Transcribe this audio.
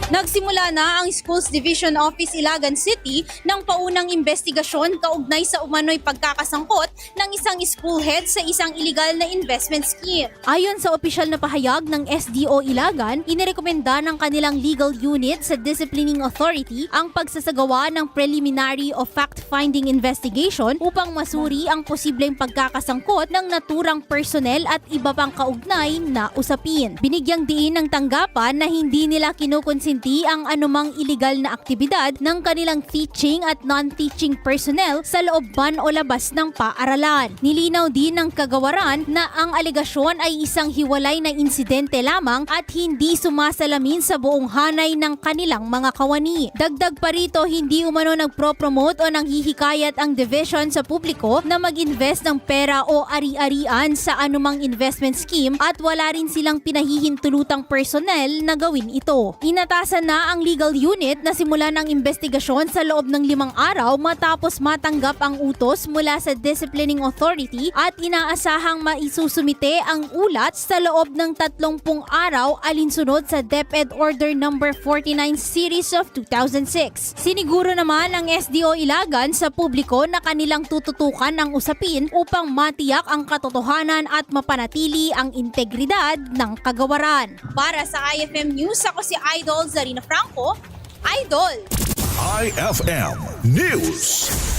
Nagsimula na ang Schools Division Office Ilagan City ng paunang investigasyon kaugnay sa umano'y pagkakasangkot ng isang school head sa isang illegal na investment scheme. Ayon sa opisyal na pahayag ng SDO Ilagan, inirekomenda ng kanilang legal unit sa Disciplining Authority ang pagsasagawa ng preliminary o fact-finding investigation upang masuri ang posibleng pagkakasangkot ng naturang personnel at iba pang kaugnay na usapin. Binigyang diin ng tanggapan na hindi nila kinukonsinti ang anumang iligal na aktibidad ng kanilang teaching at non-teaching personnel sa loob man o labas ng paaralan. Nilinaw din ng kagawaran na ang alegasyon ay isang hiwalay na insidente lamang at hindi sumasalamin sa buong hanay ng kanilang mga kawani. Dagdag pa rito, hindi umano nagpro-promote o nanghihikayat ang division sa publiko na mag-invest ng pera o ari-arian sa anumang investment scheme at wala rin silang pinahihintulutang personnel na gawin ito. Inatasan na ang legal unit na simulan ang investigasyon sa loob ng 5 araw matapos matanggap ang utos mula sa Disciplining Authority at inaasahang maisusumite ang ulat sa loob ng 30 araw alinsunod sa DepEd Order No. 49 Series of 2006. Siniguro naman ang SDO Ilagan sa publiko na kanilang tututukan ang usapin upang matiyak ang katotohanan at mapanatili ang integridad ng kagawaran. Para sa IFM News, ako si Idol Zarina Franco. Idol! IFM News.